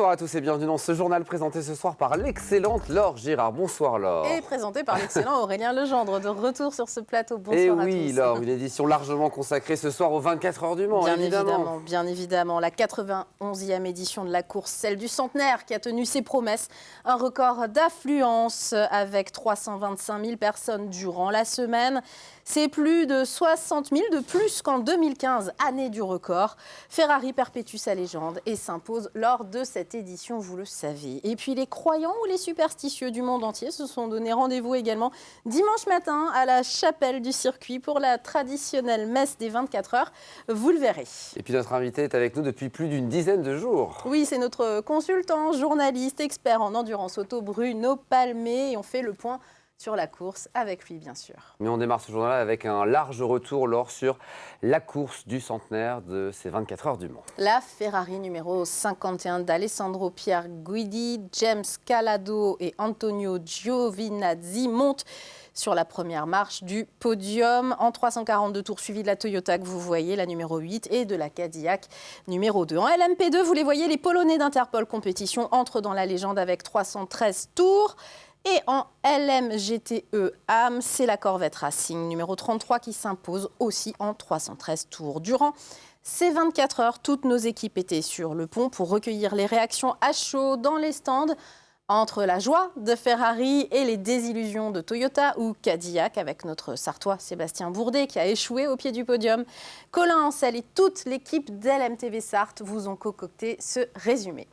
Bonsoir à tous et bienvenue dans ce journal présenté ce soir par l'excellente Laure Girard. Bonsoir Laure. Et présenté par l'excellent Aurélien Legendre, de retour sur ce plateau. Bonsoir et à tous. oui Laure, une édition largement consacrée ce soir aux 24 heures du Mans, Bien évidemment. La 91e édition de la course, celle du centenaire qui a tenu ses promesses. Un record d'affluence avec 325 000 personnes durant la semaine. C'est plus de 60 000 de plus qu'en 2015, année du record. Ferrari perpétue sa légende et s'impose lors de cette édition, vous le savez. Et puis les croyants ou les superstitieux du monde entier se sont donné rendez-vous également dimanche matin à la chapelle du circuit pour la traditionnelle messe des 24 heures. Vous le verrez. Et puis notre invité est avec nous depuis plus d'une dizaine de jours. Oui, c'est notre consultant, journaliste, expert en endurance auto, Bruno Palmé. Et on fait le point sur la course avec lui, bien sûr. Mais on démarre ce journal avec un large retour, Laure, sur la course du centenaire de ces 24 heures du Mans. La Ferrari numéro 51 d'Alessandro Pierguidi, James Calado et Antonio Giovinazzi montent sur la première marche du podium en 342 tours, suivi de la Toyota que vous voyez, la numéro 8, et de la Cadillac numéro 2. En LMP2, vous les voyez, les Polonais d'Interpol Compétition entrent dans la légende avec 313 tours. Et en LMGTE AM, c'est la Corvette Racing numéro 33 qui s'impose aussi en 313 tours. Durant ces 24 heures, toutes nos équipes étaient sur le pont pour recueillir les réactions à chaud dans les stands entre la joie de Ferrari et les désillusions de Toyota ou Cadillac avec notre Sartois Sébastien Bourdet qui a échoué au pied du podium. Colin Ancel et toute l'équipe d'LMTV Sarthe vous ont concocté ce résumé.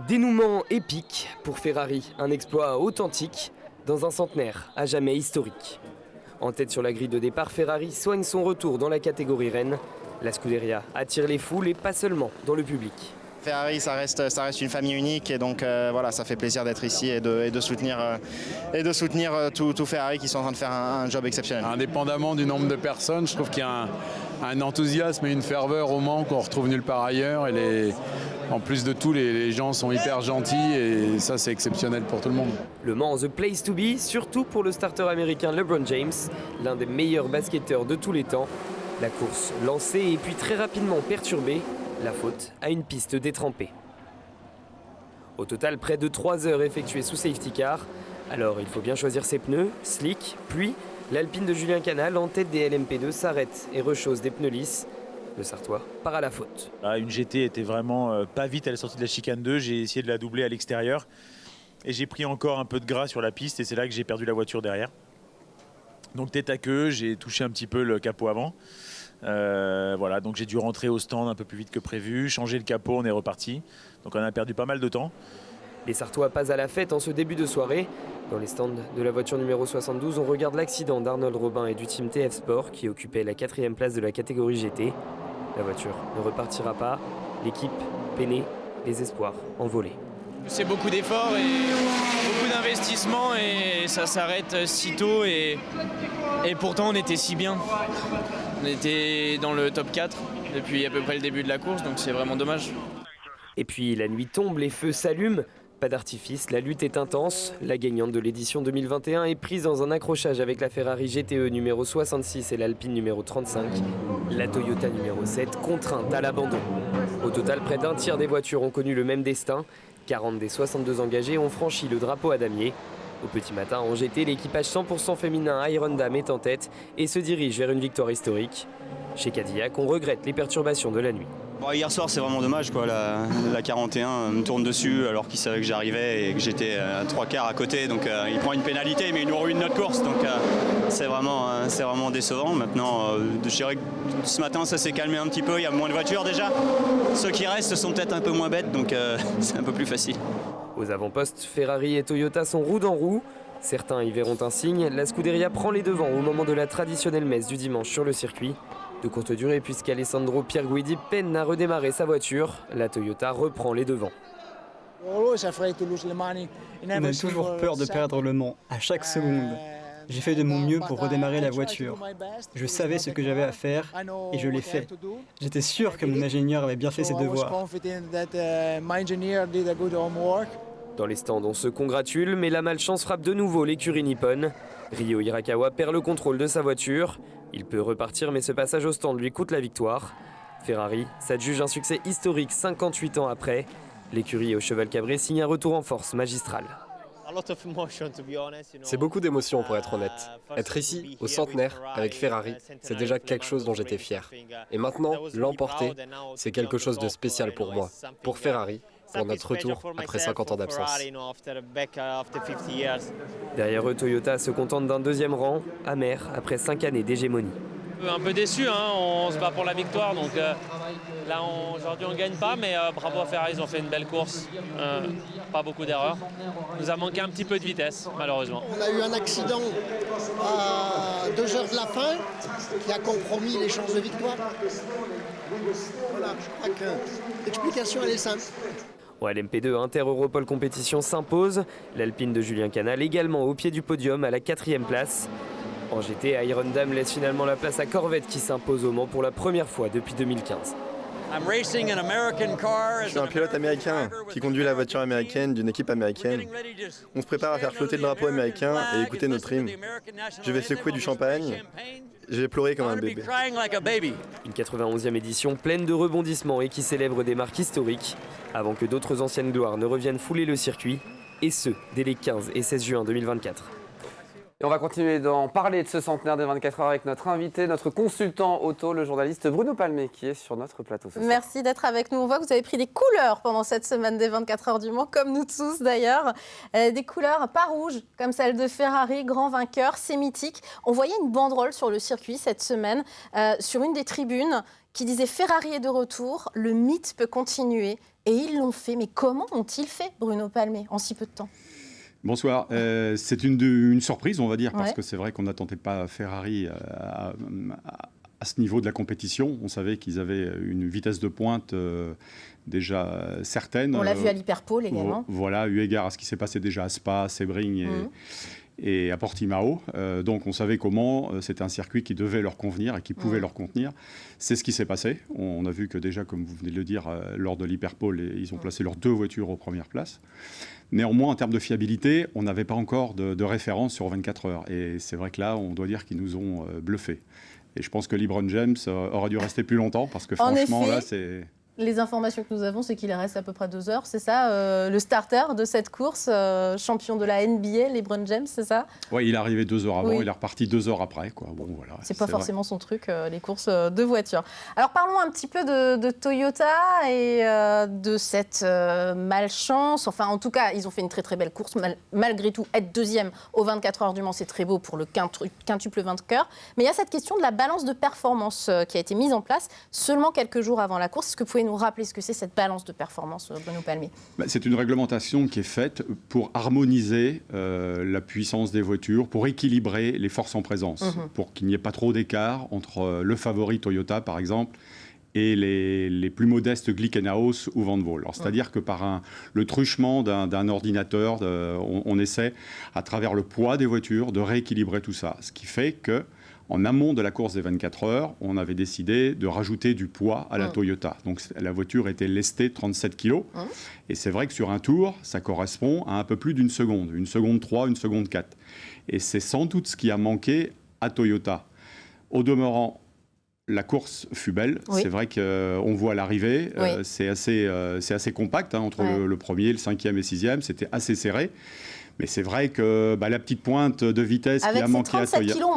Dénouement épique pour Ferrari, un exploit authentique dans un centenaire à jamais historique. En tête sur la grille de départ, Ferrari soigne son retour dans la catégorie reine. La Scuderia attire les foules et pas seulement dans le public. Ferrari, ça reste une famille unique et donc voilà, ça fait plaisir d'être ici et de soutenir tout Ferrari qui sont en train de faire un job exceptionnel. Indépendamment du nombre de personnes, je trouve qu'il y a un enthousiasme et une ferveur au Mans qu'on retrouve nulle part ailleurs. En plus de tout, les gens sont hyper gentils et ça, c'est exceptionnel pour tout le monde. Le Mans, the place to be, surtout pour le starter américain LeBron James, l'un des meilleurs basketteurs de tous les temps. La course lancée et puis très rapidement perturbée, la faute à une piste détrempée. Au total, près de 3 heures effectuées sous safety car. Alors, il faut bien choisir ses pneus, slick, puis l'Alpine de Julien Canal en tête des LMP2 s'arrête et rechausse des pneus lisses. Le Sartois part à la faute. Une GT était vraiment pas vite à la sortie de la chicane 2. J'ai essayé de la doubler à l'extérieur. Et j'ai pris encore un peu de gras sur la piste et c'est là que j'ai perdu la voiture derrière. Donc tête à queue, j'ai touché un petit peu le capot avant. Voilà, donc j'ai dû rentrer au stand un peu plus vite que prévu, changer le capot, on est reparti. Donc on a perdu pas mal de temps. Les Sartois passent à la fête en ce début de soirée. Dans les stands de la voiture numéro 72, on regarde l'accident d'Arnold Robin et du team TF Sport qui occupait la 4e place de la catégorie GT. La voiture ne repartira pas, l'équipe peinée, les espoirs envolés. C'est beaucoup d'efforts et beaucoup d'investissements et ça s'arrête si tôt et pourtant on était si bien. On était dans le top 4 depuis à peu près le début de la course, donc c'est vraiment dommage. Et puis la nuit tombe, les feux s'allument. Pas d'artifice, la lutte est intense. La gagnante de l'édition 2021 est prise dans un accrochage avec la Ferrari GTE numéro 66 et l'Alpine numéro 35. La Toyota numéro 7 contrainte à l'abandon. Au total, près d'un tiers des voitures ont connu le même destin. 40 des 62 engagés ont franchi le drapeau à damier. Au petit matin, en GT, l'équipage 100% féminin Iron Dame est en tête et se dirige vers une victoire historique. Chez Cadillac, on regrette les perturbations de la nuit. Bon, hier soir, c'est vraiment dommage, quoi. La 41 me tourne dessus alors qu'il savait que j'arrivais et que j'étais à 3 quarts à côté. Donc il prend une pénalité, mais il nous ruine notre course. Donc c'est vraiment décevant. Maintenant, je dirais que ce matin, ça s'est calmé un petit peu. Il y a moins de voitures déjà. Ceux qui restent sont peut-être un peu moins bêtes, donc c'est un peu plus facile. Aux avant-postes, Ferrari et Toyota sont roue dans roue. Certains y verront un signe. La Scuderia prend les devants au moment de la traditionnelle messe du dimanche sur le circuit. De courte durée puisqu'Alessandro Pierguidi peine à redémarrer sa voiture, la Toyota reprend les devants. On a toujours peur de perdre le Mans, à chaque seconde. J'ai fait de mon mieux pour redémarrer la voiture. Je savais ce que j'avais à faire et je l'ai fait. J'étais sûr que mon ingénieur avait bien fait ses devoirs. Dans les stands, on se congratule, mais la malchance frappe de nouveau l'écurie nippone. Ryo Hirakawa perd le contrôle de sa voiture. Il peut repartir, mais ce passage au stand lui coûte la victoire. Ferrari s'adjuge un succès historique 58 ans après. L'écurie au cheval cabré signe un retour en force magistral. C'est beaucoup d'émotions pour être honnête. Être ici, au centenaire, avec Ferrari, c'est déjà quelque chose dont j'étais fier. Et maintenant, l'emporter, c'est quelque chose de spécial pour moi, pour Ferrari, pour notre retour après 50 ans d'absence. Derrière eux, Toyota se contente d'un deuxième rang, amer après 5 années d'hégémonie. Un peu déçu, hein, on se bat pour la victoire, donc là aujourd'hui on ne gagne pas, mais bravo à Ferrari, ils ont fait une belle course, pas beaucoup d'erreurs. Il nous a manqué un petit peu de vitesse, malheureusement. On a eu un accident à 2 heures de la fin qui a compromis les chances de victoire. Voilà, je crois que l'explication elle est simple. Au LMP2, Inter-Europol Compétition s'impose. L'Alpine de Julien Canal également au pied du podium à la 4e place. En GT, Iron Dame laisse finalement la place à Corvette qui s'impose au Mans pour la première fois depuis 2015. Je suis un pilote américain qui conduit la voiture américaine d'une équipe américaine. On se prépare à faire flotter le drapeau américain et écouter notre hymne. Je vais secouer du champagne. Je vais pleurer comme un bébé. Une 91e édition pleine de rebondissements et qui célèbre des marques historiques avant que d'autres anciennes gloires ne reviennent fouler le circuit, et ce, dès les 15 et 16 juin 2024. Et on va continuer d'en parler de ce centenaire des 24 heures avec notre invité, notre consultant auto, le journaliste Bruno Palmé, qui est sur notre plateau ce soir. Merci d'être avec nous. On voit que vous avez pris des couleurs pendant cette semaine des 24 heures du Mans, comme nous tous d'ailleurs. Des couleurs pas rouges, comme celle de Ferrari, grand vainqueur, c'est mythique. On voyait une banderole sur le circuit cette semaine, sur une des tribunes, qui disait « Ferrari est de retour, le mythe peut continuer ». Et ils l'ont fait. Mais comment ont-ils fait, Bruno Palmé, en si peu de temps ? Bonsoir. C'est une surprise, on va dire, parce que c'est vrai qu'on n'attendait pas Ferrari à ce niveau de la compétition. On savait qu'ils avaient une vitesse de pointe déjà certaine. On l'a vu à l'Hyperpole également. Voilà, eu égard à ce qui s'est passé déjà à Spa, Sebring et à Portimao. Donc on savait comment c'était un circuit qui devait leur convenir et qui pouvait leur contenir. C'est ce qui s'est passé. On a vu que déjà, comme vous venez de le dire, lors de l'Hyperpole, ils ont placé leurs 2 voitures aux premières places. Néanmoins, en termes de fiabilité, on n'avait pas encore de référence sur 24 heures. Et c'est vrai que là, on doit dire qu'ils nous ont bluffés. Et je pense que LeBron James aurait dû rester plus longtemps parce que franchement, là, c'est... Les informations que nous avons, c'est qu'il reste à peu près 2 heures, c'est ça, le starter de cette course, champion de la NBA, LeBron James, c'est ça ? Oui, il est arrivé 2 heures avant, il est reparti 2 heures après, quoi. Bon, voilà, c'est pas forcément son truc, les courses de voitures. Alors parlons un petit peu de Toyota et de cette malchance. Enfin, en tout cas, ils ont fait une très très belle course. Malgré tout, être 2e aux 24 heures du Mans, c'est très beau pour le quintuple vainqueur. Mais il y a cette question de la balance de performance qui a été mise en place seulement quelques jours avant la course. Est-ce que vous pouvez nous rappeler ce que c'est cette balance de performance, Bruno Palmé ? C'est une réglementation qui est faite pour harmoniser la puissance des voitures, pour équilibrer les forces en présence, pour qu'il n'y ait pas trop d'écart entre le favori Toyota, par exemple, et les plus modestes Glickenhaus ou Van Wall. C'est-à-dire que par le truchement d'un ordinateur, on essaie, à travers le poids des voitures, de rééquilibrer tout ça. Ce qui fait que en amont de la course des 24 heures, on avait décidé de rajouter du poids à la Toyota. Donc la voiture était lestée 37 kg. Et c'est vrai que sur un tour, ça correspond à un peu plus d'une seconde. 1 seconde 3, 1 seconde 4. Et c'est sans doute ce qui a manqué à Toyota. Au demeurant, la course fut belle. C'est vrai qu'on voit l'arrivée. C'est assez compact entre le premier, le 5e et 6e. C'était assez serré. Mais c'est vrai que la petite pointe de vitesse qui a manqué à Toyota... Avec ces 37 kilos,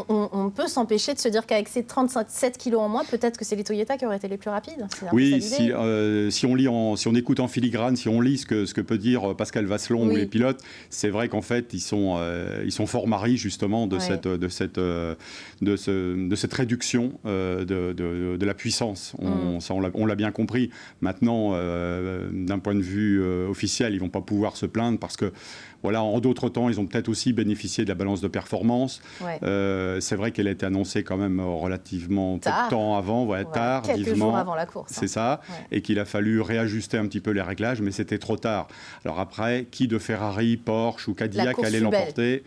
on peut s'empêcher de se dire qu'avec ces 37 kilos en moins, peut-être que c'est les Toyota qui auraient été les plus rapides. Oui, si on écoute en filigrane, si on lit ce que peut dire Pascal Vasselon ou les pilotes, c'est vrai qu'en fait, ils sont fort maris justement de cette réduction de la puissance. On l'a bien compris. Maintenant, d'un point de vue officiel, ils ne vont pas pouvoir se plaindre parce que voilà, en d'autres temps, ils ont peut-être aussi bénéficié de la balance de performance. C'est vrai qu'elle a été annoncée quand même relativement peu de temps avant, tard, quelques jours avant la course. C'est ça, et qu'il a fallu réajuster un petit peu les réglages, mais c'était trop tard. Alors après, qui de Ferrari, Porsche ou Cadillac allait l'emporter ?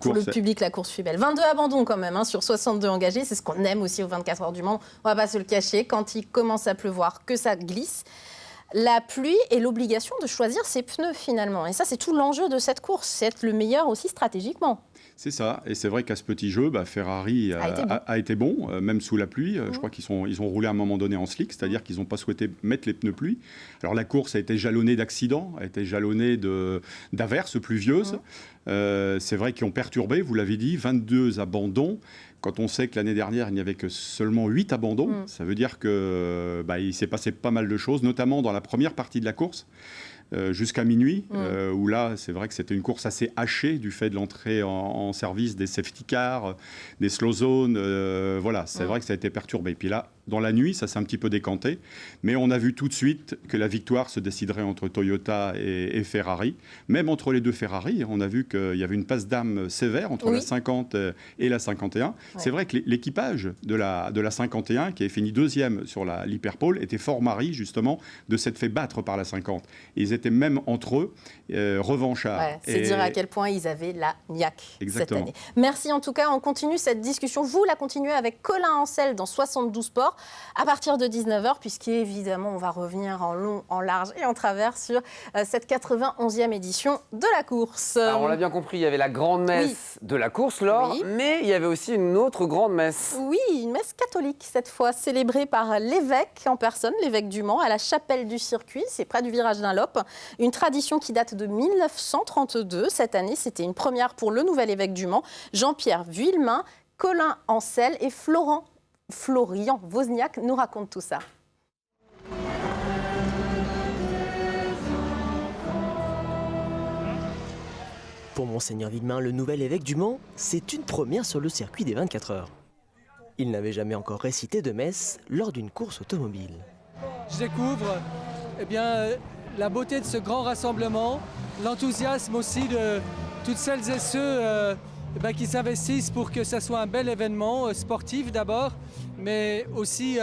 Pour le public, la course fut belle. 22 abandons quand même, sur 62 engagés. C'est ce qu'on aime aussi aux 24 heures du Mans. On ne va pas se le cacher. Quand il commence à pleuvoir, que ça glisse. la pluie et l'obligation de choisir ses pneus finalement. Et ça, c'est tout l'enjeu de cette course, c'est être le meilleur aussi stratégiquement. C'est ça, et c'est vrai qu'à ce petit jeu, Ferrari a été bon, même sous la pluie. Je crois qu'ils ont roulé à un moment donné en slick, c'est-à-dire qu'ils n'ont pas souhaité mettre les pneus pluie. Alors la course a été jalonnée d'accidents, a été jalonnée d'averses pluvieuses. C'est vrai qu'ils ont perturbé, vous l'avez dit, 22 abandons. Quand on sait que l'année dernière, il n'y avait que seulement 8 abandons, ça veut dire qu'il s'est passé pas mal de choses, notamment dans la première partie de la course. Jusqu'à minuit, où là, c'est vrai que c'était une course assez hachée du fait de l'entrée en service des safety cars, des slow zones. Voilà, c'est vrai que ça a été perturbé. Et puis là, dans la nuit, ça s'est un petit peu décanté. Mais on a vu tout de suite que la victoire se déciderait entre Toyota et Ferrari. Même entre les deux Ferrari, on a vu qu'il y avait une passe d'âme sévère entre la 50 et la 51. Ouais. C'est vrai que l'équipage de la 51, qui avait fini deuxième sur l'hyperpole, était fort mari, justement, de s'être fait battre par la 50. Et ils étaient même entre eux revanchards. Ouais, c'est dire à quel point ils avaient la niaque cette année. Merci en tout cas, on continue cette discussion. Vous la continuez avec Colin Ancel dans 72 Sports à partir de 19h, puisqu'évidemment on va revenir en long, en large et en travers sur cette 91e édition de la course. Alors on l'a bien compris, il y avait la grande messe de la course, Laure, mais il y avait aussi une autre grande messe. Oui, une messe catholique cette fois, célébrée par l'évêque en personne, l'évêque du Mans, à la chapelle du circuit, c'est près du virage d'Unlop. Une tradition qui date de 1932. Cette année, c'était une première pour le nouvel évêque du Mans, Jean-Pierre Vuillemin. Colin Ancel et Florian Wozniak nous racontent tout ça. Pour Monseigneur Vuillemin, le nouvel évêque du Mans, c'est une première sur le circuit des 24 heures. Il n'avait jamais encore récité de messe lors d'une course automobile. Je découvre la beauté de ce grand rassemblement, l'enthousiasme aussi de toutes celles et ceux qui s'investissent pour que ça soit un bel événement sportif d'abord, mais aussi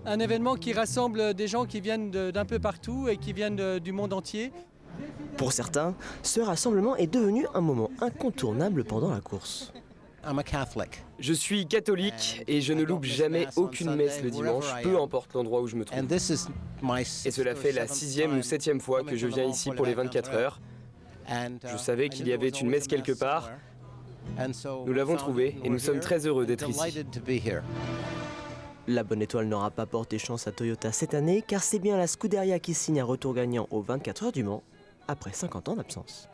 un événement qui rassemble des gens qui viennent d'un peu partout et qui viennent du monde entier. Pour certains, ce rassemblement est devenu un moment incontournable pendant la course. Je suis catholique et je ne loupe jamais aucune messe le dimanche, peu importe l'endroit où je me trouve. Et cela fait la 6e ou 7e fois que je viens ici pour les 24 heures. Je savais qu'il y avait une messe quelque part. Nous l'avons trouvée et nous sommes très heureux d'être ici. La bonne étoile n'aura pas porté chance à Toyota cette année, car c'est bien la Scuderia qui signe un retour gagnant aux 24 heures du Mans, après 50 ans d'absence.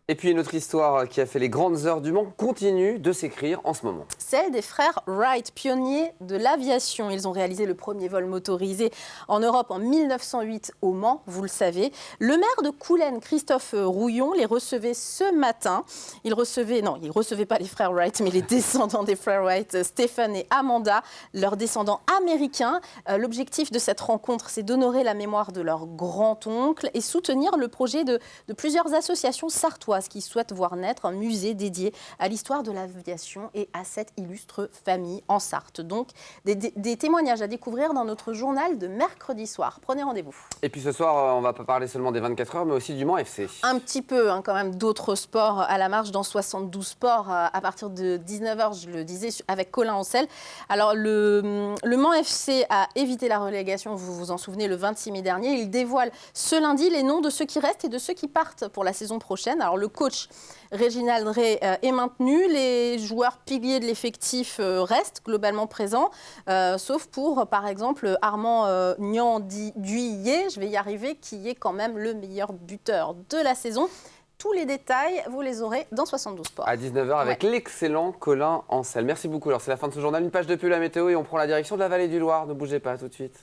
Et puis une autre histoire qui a fait les grandes heures du Mans continue de s'écrire en ce moment. Celle des frères Wright, pionniers de l'aviation. Ils ont réalisé le premier vol motorisé en Europe en 1908 au Mans, vous le savez. Le maire de Coulennes, Christophe Rouillon, les recevait ce matin. Il recevait pas les frères Wright, mais les descendants des frères Wright, Stéphane et Amanda, leurs descendants américains. L'objectif de cette rencontre, c'est d'honorer la mémoire de leur grand-oncle et soutenir le projet de plusieurs associations sartoises qui souhaitent voir naître un musée dédié à l'histoire de l'aviation et à cette illustre famille en Sarthe. Donc, des témoignages à découvrir dans notre journal de mercredi soir. Prenez rendez-vous. Et puis ce soir, on ne va pas parler seulement des 24 heures, mais aussi du Mans FC. Un petit peu, quand même, d'autres sports à la marge dans 72 Sports à partir de 19h, je le disais, avec Colin Ancel. Alors, le Mans FC a évité la relégation, vous vous en souvenez, le 26 mai dernier. Il dévoile ce lundi les noms de ceux qui restent et de ceux qui partent pour la saison prochaine. Alors, le coach Réginald Ray est maintenu. Les joueurs piliers de l'effectif restent globalement présents, sauf pour, par exemple, Armand Nianduyé, je vais y arriver, qui est quand même le meilleur buteur de la saison. Tous les détails, vous les aurez dans 72 Sports. À 19h avec l'excellent Colin Ancel. Merci beaucoup. Alors, c'est la fin de ce journal. Une page de pub, la météo, et on prend la direction de la vallée du Loir. Ne bougez pas, tout de suite.